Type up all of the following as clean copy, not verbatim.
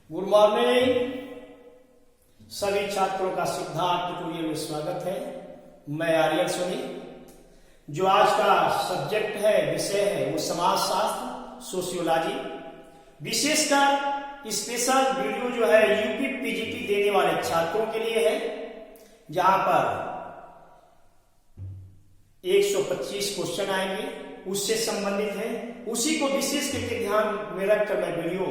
Good morning सभी छात्रों का सिद्धार्थ ट्यूटोरियल में स्वागत है। मैं आर्यन सोनी। जो आज का सब्जेक्ट है, विषय है, वो समाजशास्त्र, सोशियोलॉजी। विशेषकर स्पेशल वीडियो जो है यूपी पीजीटी देने वाले छात्रों के लिए है, जहां पर 125 क्वेश्चन आएंगे, उससे संबंधित है। उसी को विशेष करके ध्यान में रखकर मैं वीडियो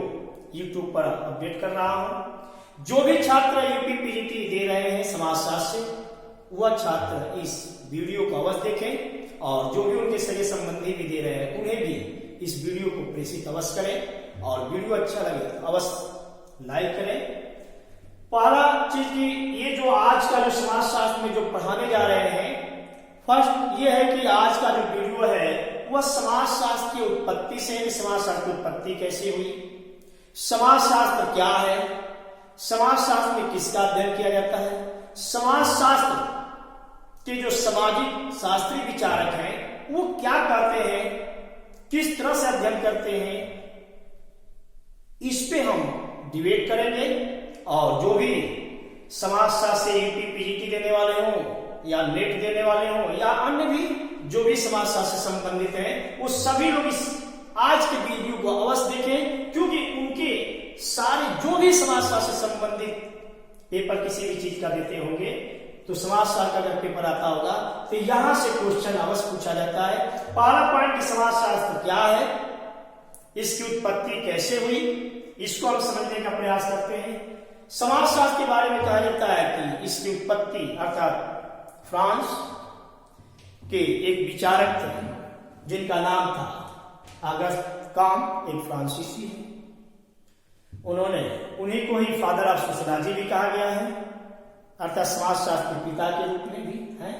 यूट्यूब पर अपडेट कर रहा हूं। जो भी छात्र यूपी पीजीटी दे रहे हैं समाजशास्त्र से, वह छात्र इस वीडियो को अवश्य देखें, और जो भी उनके सगे संबंधी भी दे रहे हैं उन्हें भी इस वीडियो को प्रेषित अवश्य करें, और वीडियो अच्छा लगे तो अवश्य लाइक करें। पहला चीज की ये जो आज का जो समाजशास्त्र में जो पढ़ाने जा रहे हैं, फर्स्ट ये है कि आज का जो वीडियो है वह समाजशास्त्र की उत्पत्ति से है। समाजशास्त्र की उत्पत्ति कैसे हुई, समाजशास्त्र क्या है, समाजशास्त्र में किसका अध्ययन किया जाता है, समाजशास्त्र के जो सामाजिक शास्त्री विचारक हैं वो क्या करते हैं, किस तरह से अध्ययन करते हैं, इस पे हम डिबेट करेंगे। और जो भी समाजशास्त्र से यूपी पीजीटी देने वाले हों या नेट देने वाले हों या अन्य भी जो भी समाजशास्त्र से संबंधित हैं, वो सभी लोग इस आज के वीडियो को अवश्य देखें, क्योंकि उनके सारे जो भी समाजशास्त्र से संबंधित पेपर किसी भी चीज का देते होंगे, तो समाजशास्त्र का अगर पेपर आता होगा तो यहां से क्वेश्चन अवश्य पूछा जाता है। पहला पॉइंट कि समाजशास्त्र क्या है, इसकी उत्पत्ति कैसे हुई, इसको हम समझने का प्रयास करते हैं। समाजशास्त्र के बारे में कहा जाता है कि इसकी उत्पत्ति अर्थात फ्रांस के एक विचारक थे जिनका नाम था अगस्त काम, एक फ्रांसीसी है। उन्हीं को ही फादर ऑफ सोशियोलॉजी भी कहा गया है, अर्थात समाजशास्त्र के पिता के रूप में भी है।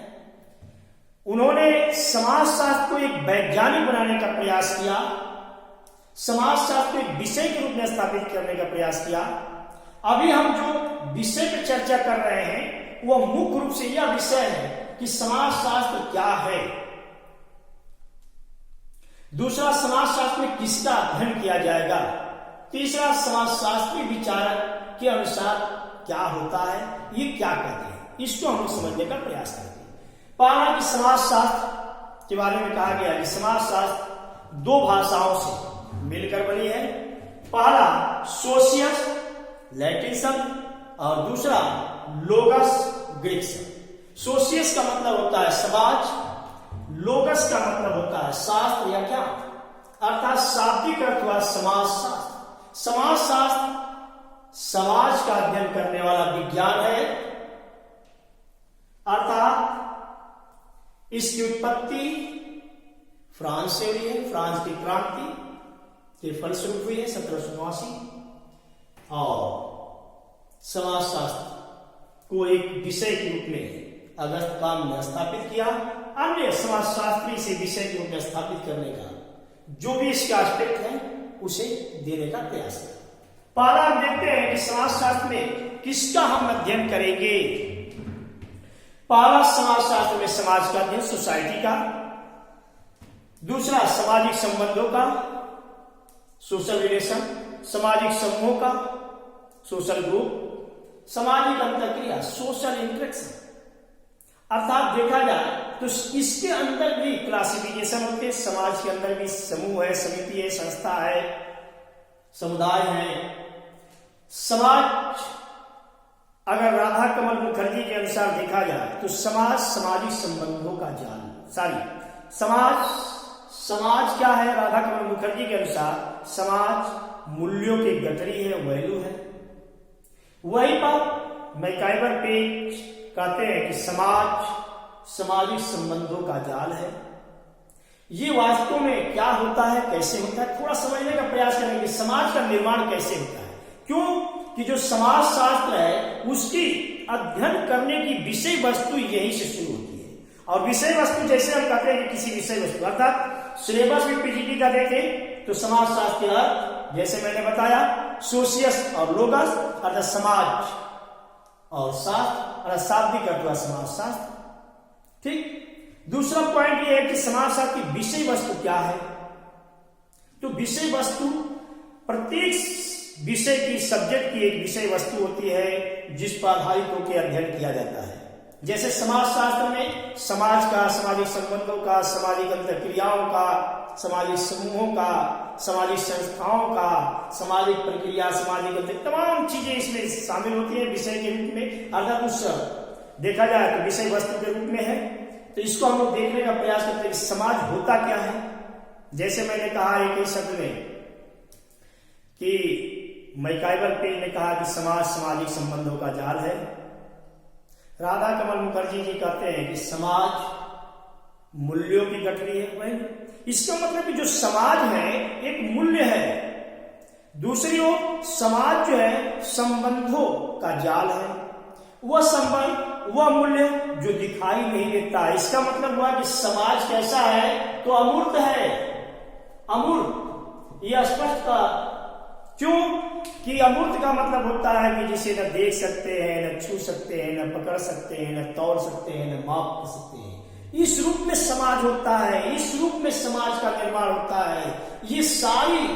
उन्होंने समाजशास्त्र को एक वैज्ञानिक बनाने का प्रयास किया, समाजशास्त्र को एक विषय के रूप में स्थापित करने का प्रयास किया। अभी हम जो विषय पर चर्चा कर रहे हैं वह मुख्य रूप से यह विषय है कि समाजशास्त्र क्या है। दूसरा, समाजशास्त्र में किसका अध्ययन किया जाएगा। तीसरा, समाजशास्त्री विचारक के अनुसार क्या होता है, ये क्या कहते हैं, इसको हम समझने का प्रयास करते हैं। पहला कि समाजशास्त्र के बारे में कहा गया कि समाजशास्त्र दो भाषाओं से मिलकर बनी है। पहला सोशियस, लैटिन शब्द, और दूसरा लोगस, ग्रीक शब्द। सोशियस का मतलब होता है समाज, लोगस का मतलब होता है शास्त्र या क्या, अर्थात शाब्दिक अर्थ हुआ समाजशास्त्र। समाजशास्त्र समाज का अध्ययन करने वाला विज्ञान है, अर्थात इसकी उत्पत्ति फ्रांस से हुई है। फ्रांस की क्रांति के फलस्वरूप हुई है 1789, और समाजशास्त्र को एक विषय के रूप में अगस्त काम ने स्थापित किया। अन्य समाजशास्त्री से विषय के रूप में स्थापित करने का जो भी इसका एस्पेक्ट है उसे देने का प्रयास है। पहला हम देखते हैं कि समाजशास्त्र में किसका हम अध्ययन करेंगे। पहला, समाजशास्त्र में समाज का अध्ययन, सोसाइटी का। दूसरा, सामाजिक संबंधों का, सोशल रिलेशन, सामाजिक समूहों का, सोशल ग्रुप, सामाजिक अंतरक्रिया, सोशल इंटरेक्शन। अर्थात देखा जाए तो इसके अंदर भी क्लासिफिकेशन होते हैं। समाज के अंदर भी समूह है, समिति है, संस्था है, समुदाय है। समाज अगर राधा कमल मुखर्जी के अनुसार देखा जाए तो समाज सामाजिक संबंधों का जाल, समाज क्या है राधा कमल मुखर्जी के अनुसार, समाज मूल्यों की गठरी है, वैल्यू है। वही पर मैकाइवर पेज कहते हैं कि समाज सामाजिक संबंधों का जाल है। ये वास्तव में क्या होता है, कैसे होता है, थोड़ा समझने का प्रयास करेंगे। समाज का निर्माण कैसे होता है, क्यों कि जो समाज शास्त्र है उसकी अध्ययन करने की विषय वस्तु यहीं से शुरू होती है। और विषय वस्तु जैसे हम कहते हैं कि किसी विषय वस्तु, अर्थात सिलेबस में पीजीटी का देखें तो समाज शास्त्र के अर्थ जैसे मैंने बताया सोशियस और लोगस, अर्थात समाज और शास्त्र, अर्थात शाब्दिक अर्थ हुआ समाज शास्त्र। ठीक। दूसरा पॉइंट यह है कि समाजशास्त्र की विषय वस्तु क्या है। तो विषय वस्तु प्रत्येक विषय की, सब्जेक्ट की एक विषय वस्तु होती है जिस पर आधारित होकर अध्ययन किया जाता है। जैसे समाज शास्त्र में समाज का, सामाजिक संबंधों का, सामाजिक अंतःक्रियाओं का, सामाजिक समूहों का, सामाजिक संस्थाओं का, सामाजिक प्रक्रिया, सामाजिक तमाम चीजें इसमें शामिल होती है विषय के रूप में। अगर उस देखा जाए तो विषय वस्तु के रूप में है। तो इसको हम लोग देखने का प्रयास करते हैं कि समाज होता क्या है। जैसे मैंने कहा एक ही शब्द में कि मैकाइवर पेज ने कहा कि समाज सामाजिक संबंधों का जाल है। राधा कमल मुखर्जी जी कहते हैं कि समाज मूल्यों की गठरी है। भाई इसका मतलब कि जो समाज है एक मूल्य है, दूसरी ओर समाज जो है संबंधों का जाल है। वह संबंध, वह मूल्य जो दिखाई नहीं देता। इसका मतलब हुआ कि समाज कैसा है तो अमूर्त है। अमूर्त यह स्पष्ट का क्यों कि अमूर्त का मतलब होता है कि जिसे न देख सकते हैं, न छू सकते हैं, न पकड़ सकते हैं, न तोड़ सकते हैं, न माप कर सकते हैं। इस रूप में समाज होता है, इस रूप में समाज का निर्माण होता है। ये सारी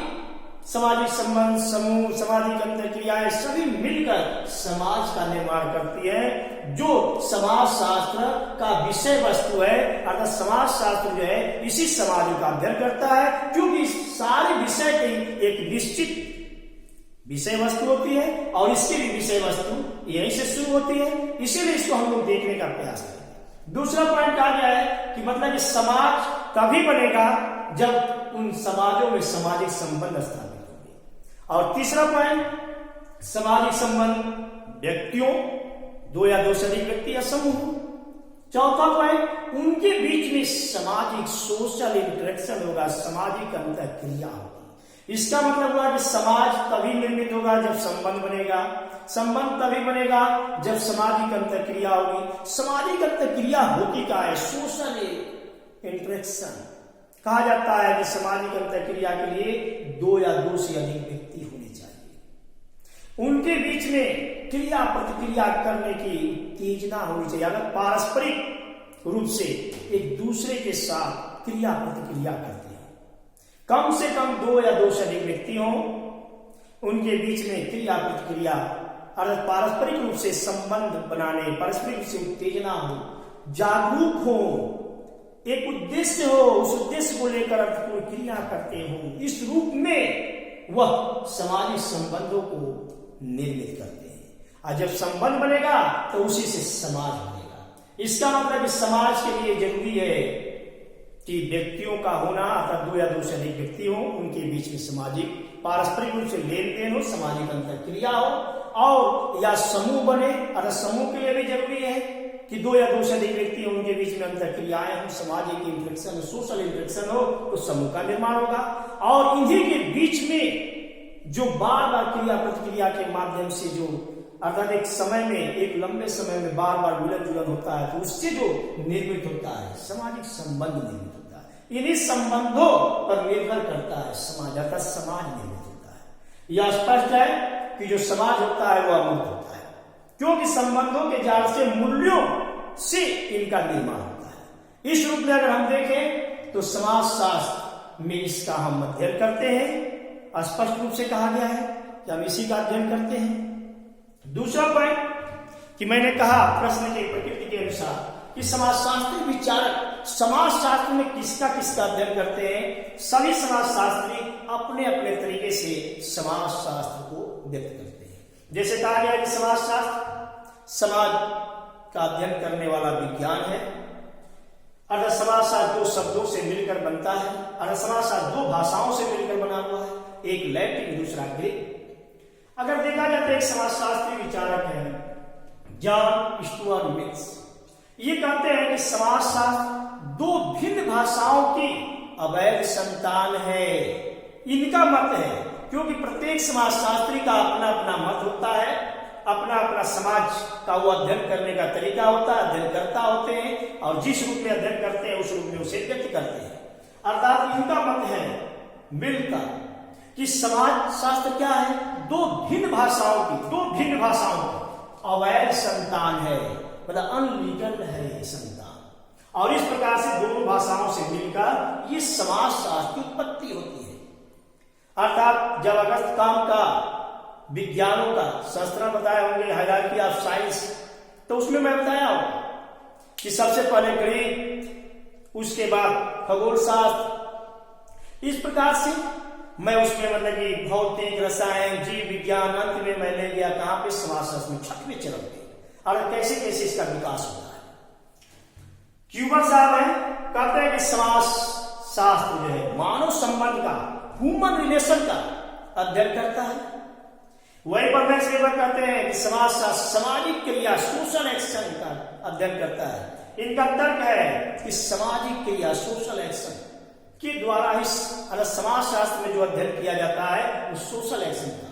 सामाजिक संबंध, समूह, सामाजिक अंतःक्रियाएं सभी मिलकर समाज का निर्माण करती है, जो समाज शास्त्र का विषय वस्तु है। अर्थात समाज शास्त्र जो है इसी समाज का अध्ययन करता है, क्योंकि सारे विषय की एक निश्चित विषय वस्तु होती है और इसकी भी विषय वस्तु यहीं से शुरू होती है। इसीलिए इसको हम लोग देखने का प्रयास करें। दूसरा पॉइंट कहा गया है कि मतलब कि समाज तभी बनेगा जब उन समाजों में सामाजिक संबंध स्थापित होंगे। और तीसरा पॉइंट सामाजिक संबंध व्यक्तियों, दो या दो से अधिक व्यक्ति या समूह। चौथा पॉइंट उनके बीच में सामाजिक सोशल इंटरेक्शन होगा, सामाजिक अंतःक्रिया होगी। इसका मतलब हुआ कि समाज तभी निर्मित होगा जब संबंध बनेगा, संबंध तभी बनेगा जब सामाजिक अंतःक्रिया होगी। सामाजिक अंतःक्रिया होती क्या है? Social interaction. कहा जाता है कि सामाजिक अंतःक्रिया के लिए दो या दो से अधिक व्यक्ति होने चाहिए, उनके बीच में क्रिया प्रतिक्रिया करने की उत्तेजना होनी चाहिए। अगर पारस्परिक रूप से एक दूसरे के साथ क्रिया प्रतिक्रिया करते हैं, कम से कम दो या दो से अधिक व्यक्ति हों, उनके बीच में क्रिया प्रतिक्रिया अर्थात पारस्परिक रूप से संबंध बनाने, पारस्परिक रूप से उत्तेजना हो, जागरूक हो, एक उद्देश्य हो, उस उद्देश्य को लेकर अर्थपूर्ण क्रिया करते हो, इस रूप में वह सामाजिक संबंधों को निर्मित करते हैं। और जब संबंध बनेगा तो उसी से समाज बनेगा। इसका मतलब इस समाज के लिए जरूरी है कि व्यक्तियों का होना, अर्थात दो या दो से अधिक व्यक्ति हो, उनके बीच में सामाजिक पारस्परिक रूप से लेन देन हो, सामाजिक अंतःक्रिया हो, और या समूह बने। अर्थात समूह के लिए भी जरूरी है कि दो या दो से अधिक व्यक्ति हो, उनके बीच में अंतःक्रियाएं हो, सामाजिक इंटरेक्शन, सोशल इंटरेक्शन हो, तो समूह का निर्माण होगा। और इन्हीं के बीच में जो बार बार क्रिया प्रतिक्रिया के माध्यम से जो अर्थात एक समय में, एक लंबे समय में बार बार मिलन जुलन होता है, तो उससे जो निर्मित होता है सामाजिक संबंध निर्मित होता है। इन्हीं संबंधों पर निर्भर करता है समाज, अर्थात समाज निर्मित होता है। यह स्पष्ट है कि जो समाज होता है वह अमूर्त होता है, क्योंकि संबंधों के जाल से, मूल्यों से इनका निर्माण होता है। इस रूप में अगर हम देखें तो समाज शास्त्र में इसका हम अध्ययन करते हैं। स्पष्ट रूप से कहा गया है कि हम इसी का अध्ययन करते हैं। दूसरा पॉइंट कि मैंने कहा प्रश्न के प्रकृति के अनुसार कि समाजशास्त्री विचारक समाज शास्त्र में किसका अध्ययन करते हैं। सभी समाजशास्त्री अपने अपने तरीके से समाज शास्त्र को व्यक्त करते हैं। जैसे कहा गया कि समाज शास्त्र समाज का अध्ययन करने वाला विज्ञान है। अर्थात समाजशास्त्र दो शब्दों से मिलकर बनता है। अर्थात समाजशास्त्र दो भाषाओं से मिलकर बना हुआ है, एक लैटिन दूसरा ग्रीक। अगर देखा जाए तो एक समाजशास्त्री विचारक है जॉन स्टुअर्ट मिल्स, ये कहते हैं कि समाजशास्त्र दो भिन्न भाषाओं की अवैध संतान है। इनका मत है, क्योंकि प्रत्येक समाजशास्त्री का अपना अपना मत होता है, अपना अपना समाज का वो अध्ययन करने का तरीका होता है, अध्ययनकर्ता होते हैं, और जिस रूप में अध्ययन करते हैं उस रूप में उसे व्यक्त करते हैं। अर्थात इनका मत है मिलकर कि समाज शास्त्र क्या है, दो भिन्न भाषाओं की अवैध संतान है, मतलब अनलीगल है ये संतान। और इस प्रकार से दोनों भाषाओं से मिलकर ये समाज शास्त्र की उत्पत्ति होती है। अर्थात जब अगस्त काम का विज्ञानों का संस्करण बताए होंगे, हायरार्की ऑफ साइंस, तो उसमें मैं बताया हूं कि सबसे पहले गणित, उसके बाद खगोल शास्त्र, इस प्रकार से मैं उसमें मतलब कि भौतिक, रसायन, जीव विज्ञान, अंत में मैं ले गया कहां पे, समाजशास्त्र में 6वें चरण पे, और कैसे कैसे इसका विकास होता है। क्यूबर साहब है, कहते हैं कि समाज शास्त्र जो है मानव संबंध का, ह्यूमन रिलेशन का अध्ययन करता है। वही पर मैक्स वेबर कहते हैं कि समाज शास्त्र सामाजिक क्रिया, सोशल एक्शन का अध्ययन करता है। इनका तर्क है कि सामाजिक क्रिया, सोशल एक्शन के द्वारा ही समाज शास्त्र में जो अध्ययन किया जाता है वो सोशल एक्शन का।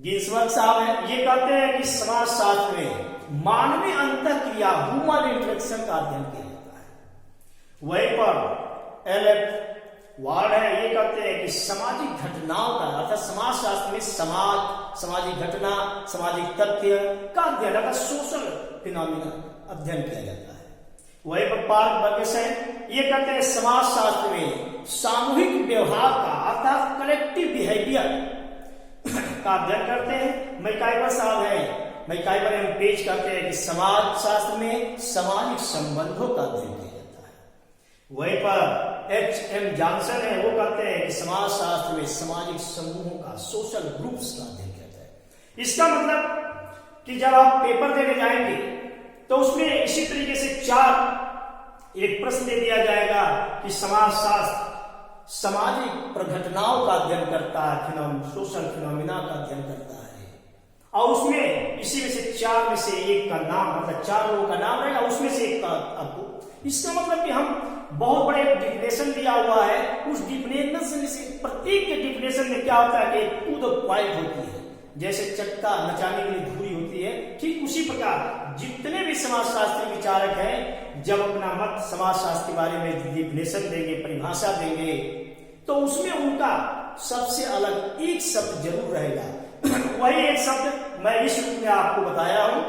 गिन्सबर्ग साहब है, ये कहते हैं कि समाज शास्त्र में मानवीय अंतःक्रिया, ह्यूमन इंटरेक्शन का अध्ययन किया जाता है। वहीं पर एल.एफ. वार्ड है, ये कहते हैं कि सामाजिक घटनाओं का, अर्थात समाज शास्त्र में समाज, सामाजिक घटना, सामाजिक तथ्य का अध्ययन, अर्थात सोशल फिनोमिना अध्ययन किया जाता है। वहीं पर पार्क बर्गेस है, ये कहते हैं समाज शास्त्र में सामूहिक व्यवहार का, अर्थात कलेक्टिव बिहेवियर का अध्ययन करते हैं। मैकाइवर साहब है, मैकाइवर एंड पेज कहते हैं कि समाज शास्त्र में सामाजिक संबंधों का अध्ययन किया जाता है। वहीं पर H.M. जॉनसन है, वो कहते हैं कि समाज शास्त्र में सामाजिक समूहों का, सोशल ग्रुप्स का अध्ययन किया जाता है। इसका मतलब कि जब आप पेपर देने जाएंगे तो उसमें इसी तरीके से 4 एक प्रश्न दे दिया जाएगा कि समाज शास्त्र सामाजिक प्रघटनाओं का अध्ययन करता है, सोशल फिनोमिना का अध्ययन करता है, और उसमें इसी में से 4 में से एक का नाम, मतलब 4 लोगों का नाम रहेगा, उसमें से एक का आपको। इसका मतलब कि हम बहुत बड़े डिफिनेशन दिया हुआ है, उस डिफिनेशन में से प्रत्येक के डिफिनेशन में क्या होता है कि टू द पॉइंट होती है। जैसे चक्का नचाने के लिए धुरी होती है, ठीक उसी प्रकार जितने भी समाजशास्त्री विचारक हैं जब अपना मत समाजशास्त्र के बारे में डिफिनेशन देंगे, परिभाषा देंगे, तो उसमें उनका सबसे अलग एक शब्द जरूर रहेगा। वही एक शब्द मैं इस रूप में आपको बताया हूं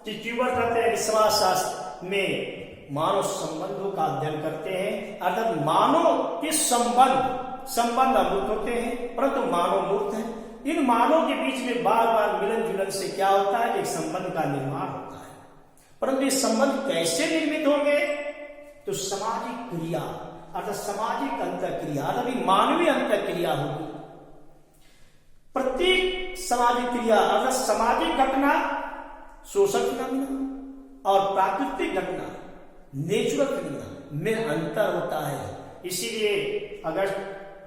कि क्यूबर कहते हैं कि समाजशास्त्र में मानव संबंधों का अध्ययन करते हैं, अर्थात मानव के संबंध अमूर्त होते हैं परंतु मानव मूर्त है। इन मानव के बीच में बार बार मिलन जुलन से क्या होता है, एक संबंध का निर्माण होता है। परंतु ये संबंध कैसे निर्मित होंगे, तो सामाजिक क्रिया, अर्थात सामाजिक अंतःक्रिया, अर्थात मानवीय अंतःक्रिया होगी। प्रत्येक सामाजिक क्रिया, अर्थात सामाजिक घटना, सोशल फिनोमिना, और प्राकृतिक घटना, नेचुरल फिनोमिना में अंतर होता है। इसीलिए अगर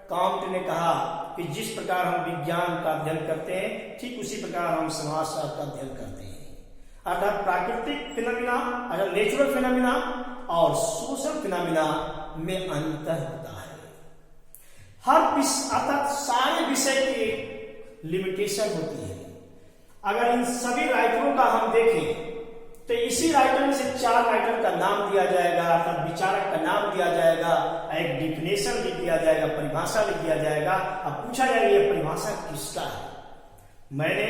कांट ने कहा कि जिस प्रकार हम विज्ञान का अध्ययन करते हैं ठीक उसी प्रकार हम समाजशास्त्र का अध्ययन करते हैं, अर्थात प्राकृतिक फिनोमिना, अर्थात नेचुरल फिनोमिना और सोशल फिनोमिना में अंतर होता है। हर अर्थात सारे विषय की लिमिटेशन होती है। अगर इन सभी राइटरों का हम देखें तो इसी राइटर में से 4 राइटर का नाम दिया जाएगा, अर्थात विचारक का नाम दिया जाएगा, एक डिफिनेशन लिख दिया जाएगा, परिभाषा लिख दिया जाएगा। अब पूछा जाएगा ये परिभाषा किसका है। मैंने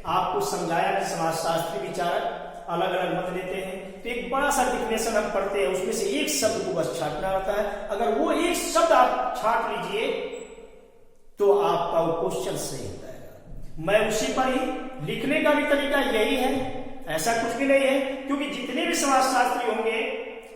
आपको समझाया कि समाजशास्त्री विचारक अलग अलग मत लेते हैं, तो एक बड़ा सा डिफिनेशन हम पढ़ते हैं, उसमें से एक शब्द को बस छांटना होता है। अगर वो एक शब्द आप छांट लीजिए तो आपका वो क्वेश्चन सही हो जाएगा। मैं उसी पर ही लिखने का भी तरीका यही है, ऐसा कुछ भी नहीं है, क्योंकि जितने भी समाजशास्त्री होंगे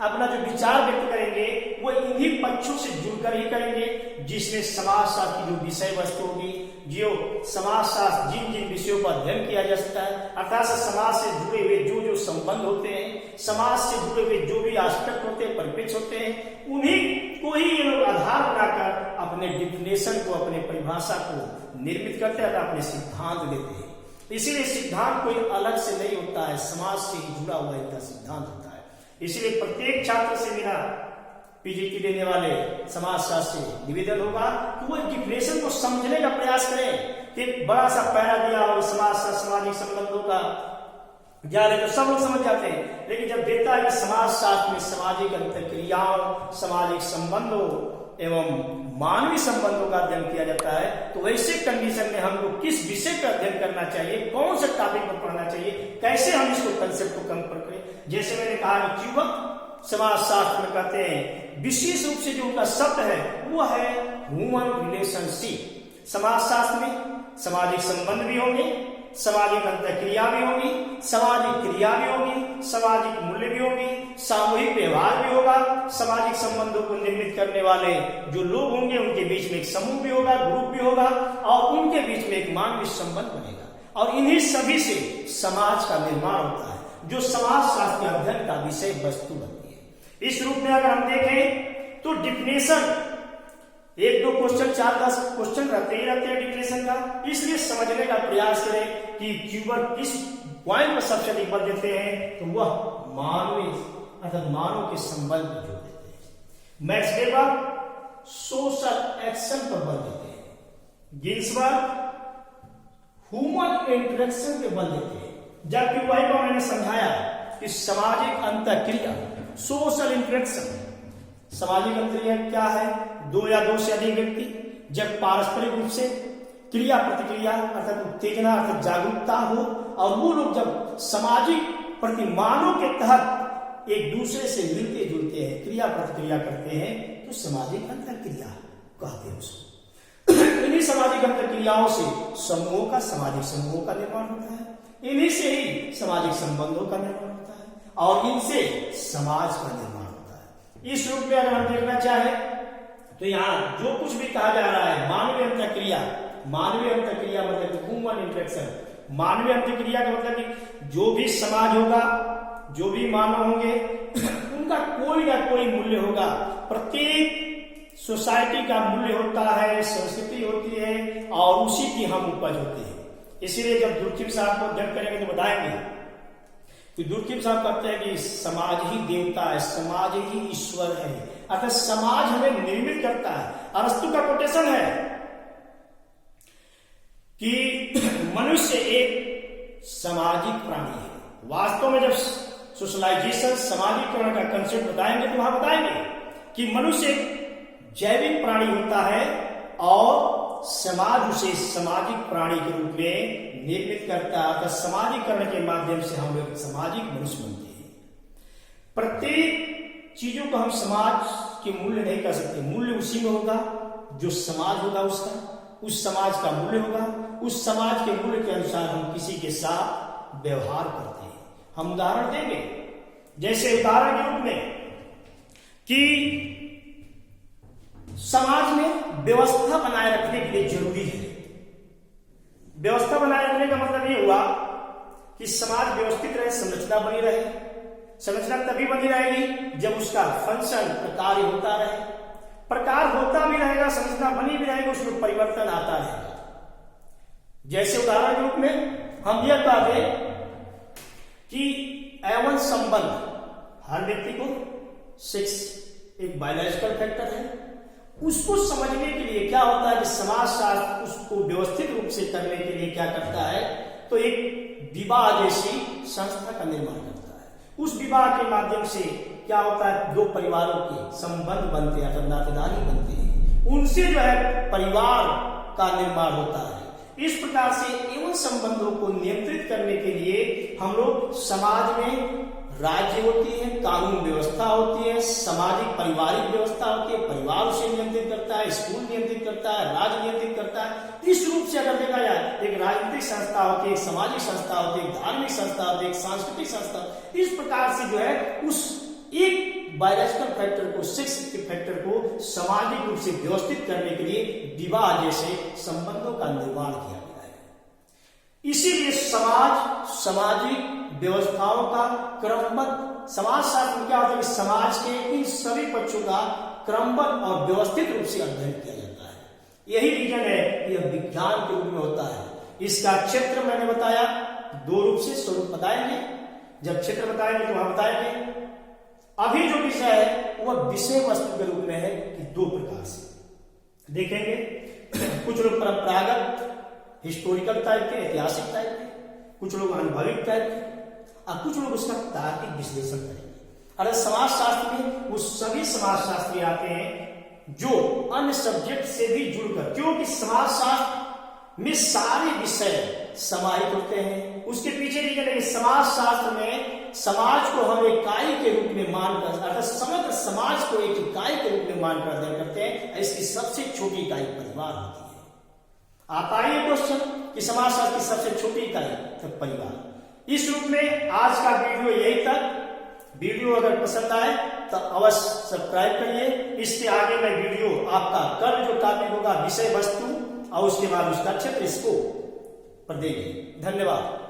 अपना जो विचार व्यक्त करेंगे वो इन्हीं पक्षों से जुड़कर ही करेंगे, जिसमें समाजशास्त्र की जो विषय वस्तु होगी, जो समाजशास्त्र जिन जिन विषयों पर अध्ययन किया जा सकता है, अर्थात समाज से जुड़े हुए जो जो संबंध होते हैं, समाज से जुड़े हुए जो भी एस्पेक्ट होते हैं, परिप्रेक्ष्य होते हैं, उन्हीं को ही ये लोग आधार बनाकर अपने डिफिनेशन को, अपने परिभाषा को निर्मित करते हैं, अपने सिद्धांत देते हैं। इसीलिए सिद्धांत कोई अलग से नहीं होता है, समाज से ही जुड़ा हुआ इनका सिद्धांत होता है। इसीलिए प्रत्येक छात्र से मेरा पीजीटी देने वाले समाजशास्त्री निवेदन होगा कि वो डिफिनेशन को समझने का प्रयास करें। कि बड़ा सा पैरा दिया और सामाजिक संबंधों का ज्ञान है तो सब लोग समझ जाते हैं, लेकिन जब देता है कि समाजशास्त्र में सामाजिक अंतःक्रियाओं, सामाजिक संबंधों एवं मानवीय संबंधों का अध्ययन किया जाता है, तो वैसे कंडीशन में हमको किस विषय पर अध्ययन करना चाहिए, कौन से टॉपिक पर पढ़ना चाहिए, कैसे हम इसको कंसेप्ट को कम करें। जैसे मैंने कहा कि क्यूबक समाजशास्त्र में कहते हैं विशेष रूप से जो उनका शब्द है वो है ह्यूमन रिलेशनशिप, समाजशास्त्र में सामाजिक संबंध भी होंगे, सामाजिक अंतःक्रिया भी होगी, सामाजिक क्रिया भी होगी, सामाजिक मूल्य भी होगी, सामूहिक व्यवहार भी होगा, सामाजिक संबंधों को निर्मित करने वाले जो लोग होंगे उनके बीच में एक समूह भी होगा, ग्रुप भी होगा, और उनके बीच में एक मानवीय संबंध बनेगा। और इन्हीं सभी से समाज का निर्माण होता है, जो समाज शास्त्र के अध्ययन का विषय वस्तु बनती है। इस रूप में अगर हम देखें तो डिफिनेशन, 1-2 क्वेश्चन, 4-10 क्वेश्चन रहते ही रहते हैं डिफिनेशन का, इसलिए समझने का प्रयास करें कि क्यूबर किस पॉइंट पर सबसे अधिक बल देते हैं, तो वह मानवीय अर्थात मानव के संबंध पर जोर देते हैं। मैक्स वेबर सोशल एक्शन पर बल देते हैं, गिन्सबर्ग ह्यूमन इंटरेक्शन पे बल देते हैं, जबकि वही को मैंने समझाया कि सामाजिक अंतःक्रिया सोशल इंटरेक्शन, सामाजिक अंतःक्रिया क्या है, 2 या 2 से अधिक व्यक्ति जब पारस्परिक रूप से क्रिया प्रतिक्रिया अर्थात उत्तेजना अर्थात जागरूकता हो, और वो लोग जब सामाजिक प्रतिमानों के तहत एक दूसरे से मिलते जुलते हैं, क्रिया प्रतिक्रिया करते हैं, तो सामाजिक अंतःक्रिया कहते हैं उसको। इन्हीं सामाजिक अंतःक्रियाओं से समूहों का, सामाजिक समूहों का निर्माण होता है, इन्हीं से ही सामाजिक संबंधों का निर्माण होता है, और इनसे समाज का निर्माण होता है। इस रूप में अगर हम देखना चाहे तो यहाँ जो कुछ भी कहा जा रहा है मानवीय अंतःक्रिया, मानवीय अंतःक्रिया मतलब ह्यूमन इंटरेक्शन, मानवीय अंतःक्रिया का मतलब कि जो भी समाज होगा, जो भी मानव होंगे, उनका कोई ना कोई मूल्य होगा। प्रत्येक सोसाइटी का मूल्य होता है, संस्कृति होती है, और उसी की हम उपज होते हैं। इसीलिए जब दुर्खिम साहब को अध्ययन करेंगे तो बताएंगे कि दुर्खिम साहब कहते हैं कि समाज ही देवता है, समाज ही ईश्वर है, अर्थात समाज हमें निर्मित करता है। अरस्तु का कोटेशन है कि मनुष्य एक सामाजिक प्राणी है। वास्तव में जब सोशलाइजेशन, सामाजिकरण का कंसेप्ट बताएंगे तो वहां बताएंगे कि मनुष्य एक जैविक प्राणी होता है और समाज उसे सामाजिक प्राणी के रूप में निर्मित करता है। तो सामाजिकरण के माध्यम से हम लोग सामाजिक मनुष्य बनते हैं। प्रत्येक चीजों को हम समाज के मूल्य नहीं कर सकते, मूल्य उसी में होगा जो समाज होगा, उसका उस समाज का मूल्य होगा, उस समाज के मूल्य के अनुसार हम किसी के साथ व्यवहार करते हैं। हम उदाहरण देंगे, जैसे उदाहरण के रूप में कि समाज में व्यवस्था बनाए रखने के लिए जरूरी है। व्यवस्था बनाए रखने का मतलब ये हुआ कि समाज व्यवस्थित रहे, संरचना बनी रहे। संरचना तभी बनी रहेगी जब उसका फंक्शन, कार्य होता रहे। प्रकार होता भी रहेगा, संरचना बनी भी रहेगी, उसमें परिवर्तन आता रहेगा। जैसे उदाहरण के रूप में हम यह कह दें कि एवं संबंध, हर व्यक्ति को सेक्स एक बायोलॉजिकल फैक्टर है, उसको समझने के लिए क्या होता है कि समाज शास्त्र उसको व्यवस्थित रूप से करने के लिए क्या करता है, तो एक विवाह जैसी संस्था का निर्माण करता है। उस विवाह के माध्यम से क्या होता है, 2 परिवारों के संबंध बनते हैं, नातेदारी बनते हैं, उनसे जो है परिवार का निर्माण होता है। इस प्रकार से एवं संबंधों को नियंत्रित करने के लिए हम लोग समाज में राज्य होती है, कानून व्यवस्था होती है, सामाजिक पारिवारिक व्यवस्था होती है, परिवार उसे नियंत्रित करता है, स्कूल नियंत्रित करता है, राज्य नियंत्रित करता है। इस रूप से अगर देखा जाए, एक राजनीतिक संस्था होती है, एक सामाजिक संस्था होती है, एक धार्मिक संस्था होती है, एक सांस्कृतिक संस्था। इस प्रकार से जो है उस एक बायोलॉजिकल फैक्टर को, सेक्स के फैक्टर को सामाजिक रूप से व्यवस्थित करने के लिए विवाह जैसे संबंधों का निर्माण किया गया है। इसीलिए समाज, सामाजिक व्यवस्थाओं का क्रमबद्ध, समाज शास्त्र में क्या होता है कि समाज के इन सभी पक्षों का क्रमबद्ध और व्यवस्थित रूप से अध्ययन किया जाता है। यही रीजन है कि यह विज्ञान के रूप में होता है। इसका क्षेत्र मैंने बताया 2 रूप से, स्वरूप बताएंगे, जब क्षेत्र बताएंगे तो वहां बताएंगे। अभी जो विषय है वह विषय वस्तु के रूप में है कि 2 प्रकार से देखेंगे। कुछ लोग परंपरागत हिस्टोरिकल टाइप के, ऐतिहासिक टाइप के, कुछ लोग अनुभविक टाइप के, और कुछ लोग उसका तार्किक विश्लेषण करेंगे। अरे समाज शास्त्र में वो सभी समाज शास्त्री आते हैं जो अन्य सब्जेक्ट से भी जुड़कर, क्योंकि समाज शास्त्र में सारे विषय समाहित होते हैं। उसके पीछे रीजन है, समाज शास्त्र में समाज को हम एक इकाई के रूप में मानकर, अर्थात समग्र समाज को एक इकाई के रूप में मानकर अध्ययन करते हैं। इसकी सबसे छोटी इकाई परिवार होती है। आता है क्वेश्चन कि समाजशास्त्र की सबसे छोटी इकाई तो परिवार। इस रूप में आज का वीडियो यही तक। वीडियो अगर पसंद आए तो अवश्य सब्सक्राइब करिए। इसके आगे मैं वीडियो आपका कल जो टॉपिक होगा विषय वस्तु और उसके बाद उसका क्षेत्र इसको पर देंगे। धन्यवाद।